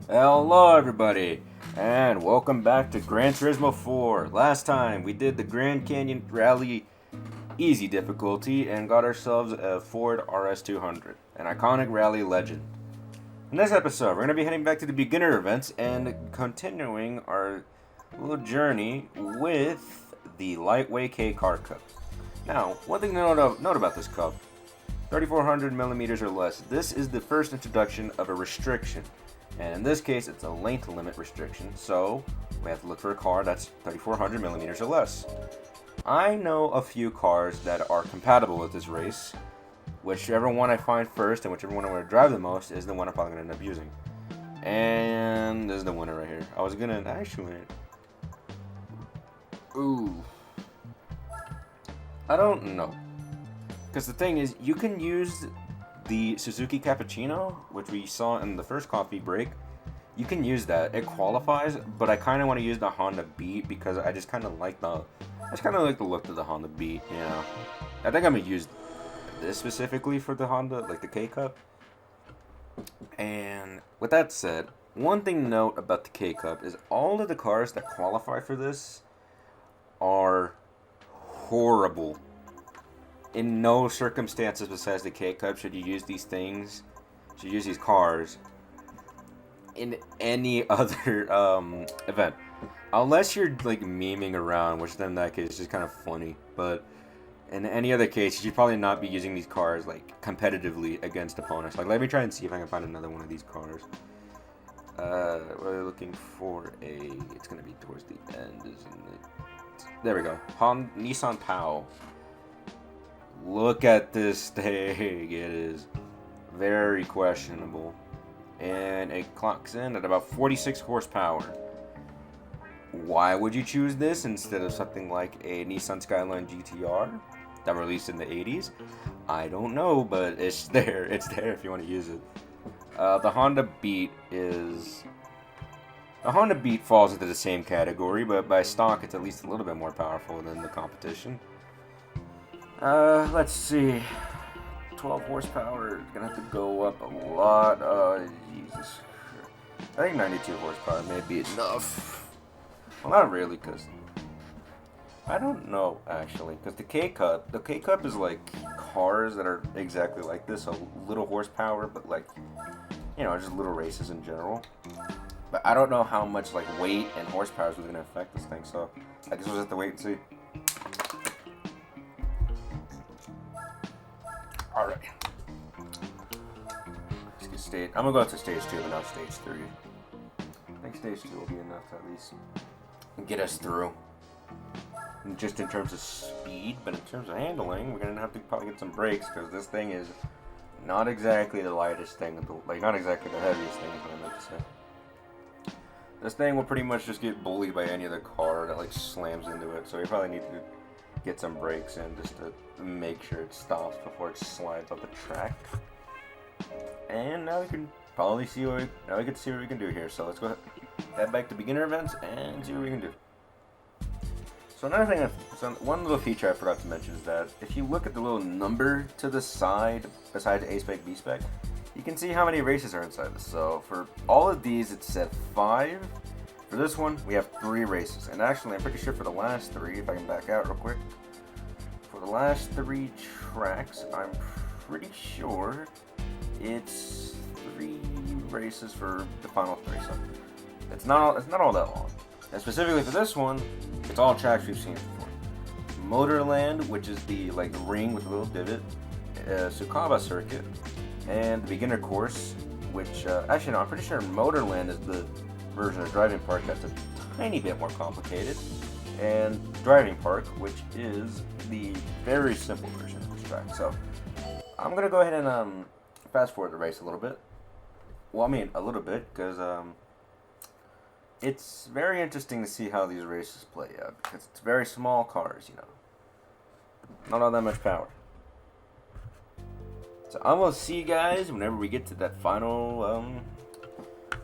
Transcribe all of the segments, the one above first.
Hello, everybody, and welcome back to Gran Turismo 4. Last time we did the Grand Canyon Rally easy difficulty and got ourselves a Ford RS200, an iconic rally legend. In this episode, we're going to be heading back to the beginner events and continuing our little journey with the Lightweight K Car Cup. Now, one thing to note about this cup 3,400 millimeters or less. This is the first introduction of a restriction. And in this case, it's a length limit restriction, so we have to look for a car that's 3,400 millimeters or less. I know a few cars that are compatible with this race. Whichever one I find first and whichever one I want to drive the most is the one I'm probably going to end up using. And this is the winner right here. I was going to actually... Ooh. I don't know. Because the thing is, you can use the Suzuki Cappuccino, which we saw in the first coffee break. You can use that. It qualifies, but I kind of want to use the Honda Beat because I just kind of like the look of the Honda Beat, you know. I think I'm going to use this specifically for the Honda, like the K-Cup. And with that said, one thing to note about the K-Cup is all of the cars that qualify for this are horrible. In no circumstances besides the K-Cup should you use these things, should you use these cars in any other event. Unless you're like memeing around, which then in that case is just kind of funny. But in any other case, you should probably not be using these cars like competitively against opponents. Like, let me try and see if I can find another one of these cars. We're looking for a... It's going to be towards the end, isn't it? There we go. Nissan Pao. Look at this thing. It is very questionable. And it clocks in at about 46 horsepower. Why would you choose this instead of something like a Nissan Skyline GTR that released in the 80s? I don't know, but it's there. It's there if you want to use it. The Honda Beat falls into the same category, but by stock it's at least a little bit more powerful than the competition. Let's see. 12 horsepower is gonna have to go up a lot. Jesus. I think 92 horsepower may be enough. Well, not really, because I don't know, actually. Because the K-Cup is like cars that are exactly like this. A little horsepower, but like, you know, just little races in general. But I don't know how much like weight and horsepower is really going to affect this thing, so I guess we'll just have to wait and see. Alright. I'm gonna go out to stage 2, but not stage 3. I think stage 2 will be enough to at least get us through. And just in terms of speed, but in terms of handling, we're gonna have to probably get some brakes because this thing is not exactly the lightest thing, like not exactly the heaviest thing, is what I meant to say. This thing will pretty much just get bullied by any other car that like slams into it, so we probably need to get some brakes in just to make sure it stops before it slides off the track. And now we can probably see what we can do here. So let's go head back to beginner events and see what we can do. So another thing, one little feature I forgot to mention is that if you look at the little number to the side besides A spec, B spec, you can see how many races are inside this. So for all of these, it's set 5. For this one, we have 3 races. And actually, I'm pretty sure for the last 3, if I can back out real quick, for the last 3 tracks, I'm pretty sure it's 3 races for the final 3. So it's not all that long. And specifically for this one, it's all tracks we've seen before. Motorland, which is the like ring with a little divot, Tsukaba circuit, and the beginner course, which actually no, I'm pretty sure Motorland is the version of Driving Park that's a tiny bit more complicated, and Driving Park, which is the very simple version of this track. So I'm gonna go ahead and fast forward the race a little bit. Well, I mean a little bit because it's very interesting to see how these races play out because it's very small cars, you know, not all that much power. So I'm gonna see you guys whenever we get to that final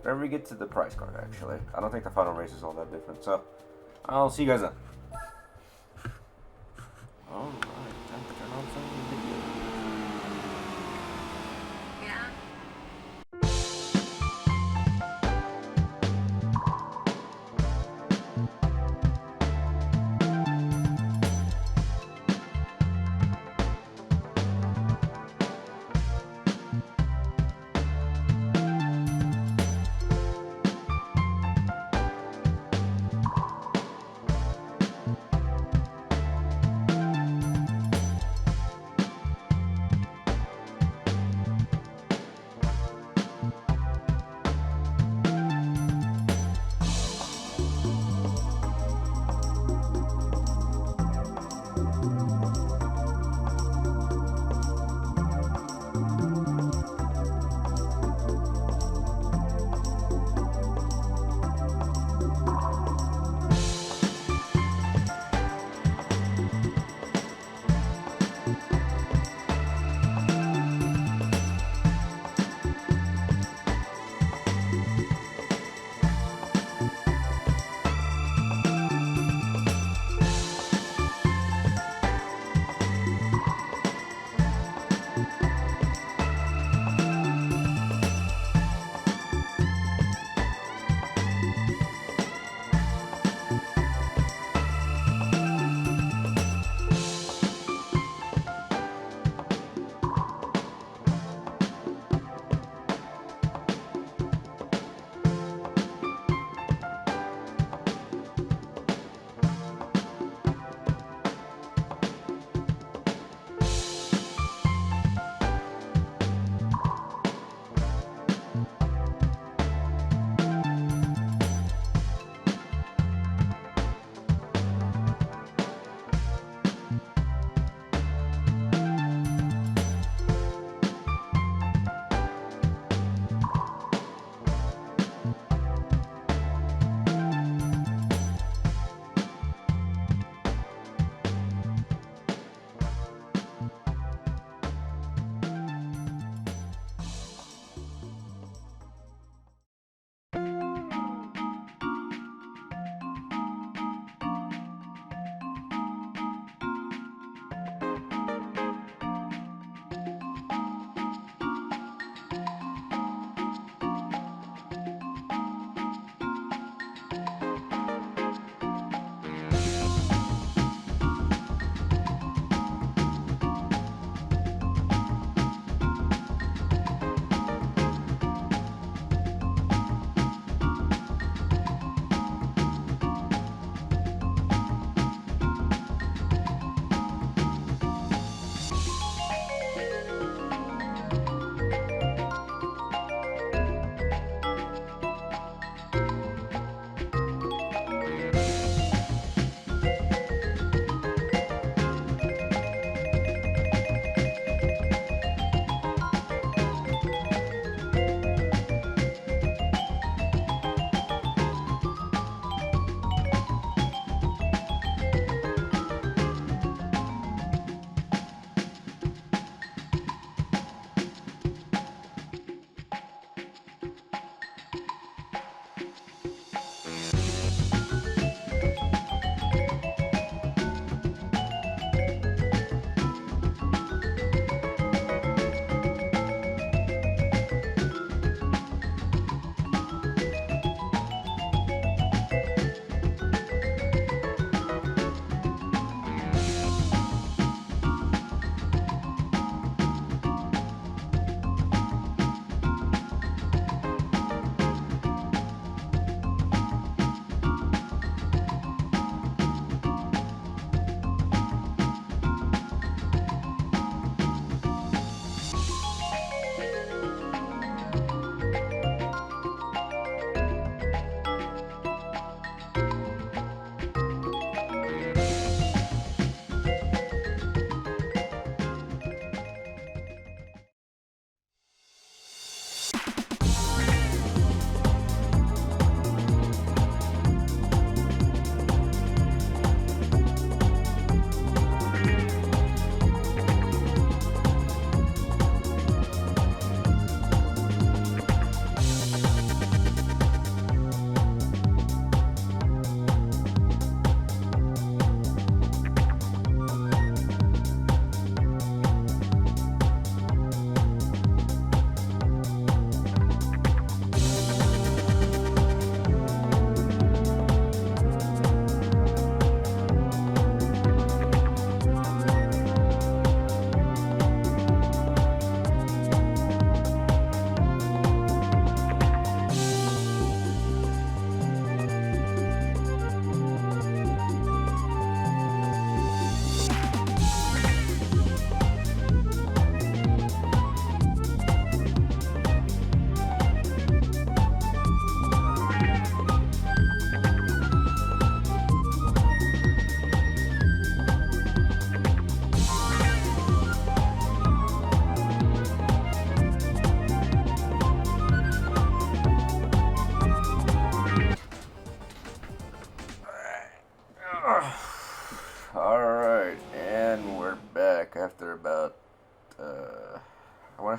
whenever we get to the prize card. Actually, I don't think the final race is all that different, so I'll see you guys then. Alright, time to turn on some video.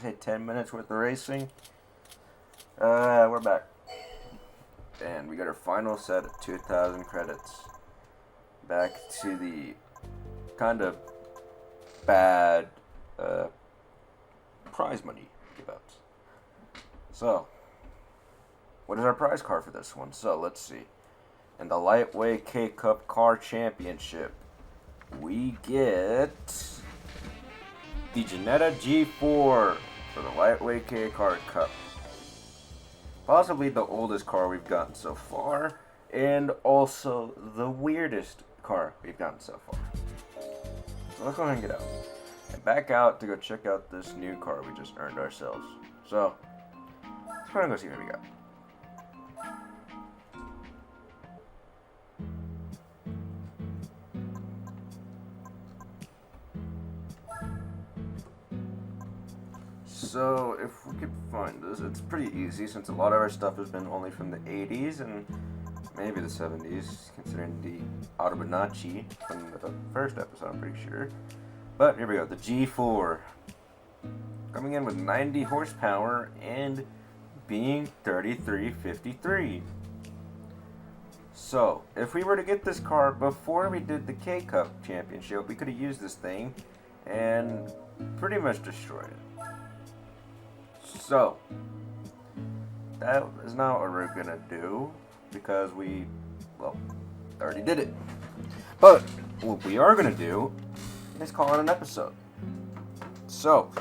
want to say 10 minutes worth of racing. We're back. And we got our final set of 2,000 credits. Back to the kind of bad prize money give outs. So, what is our prize card for this one? So, let's see. In the Lightweight K-Cup Car Championship, we get the Ginetta G4 for the Lightweight K-Car Cup. Possibly the oldest car we've gotten so far, and also the weirdest car we've gotten so far. So let's go ahead and get out. And back out to go check out this new car we just earned ourselves. So, let's go ahead and go see what we got. So, if we could find this, it's pretty easy since a lot of our stuff has been only from the 80s and maybe the 70s, considering the Autobonacci from the first episode, I'm pretty sure. But here we go, the G4. Coming in with 90 horsepower and being 3353. So, if we were to get this car before we did the K-Cup Championship, we could have used this thing and pretty much destroyed it. So, that is not what we're gonna do because we, well, already did it. But what we are gonna do is call it an episode. So,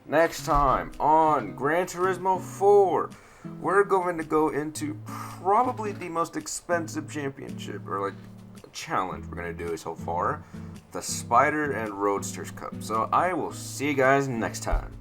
next time on Gran Turismo 4, we're going to go into probably the most expensive championship, or like challenge we're gonna do so far, the Spider and Roadsters Cup. So I will see you guys next time.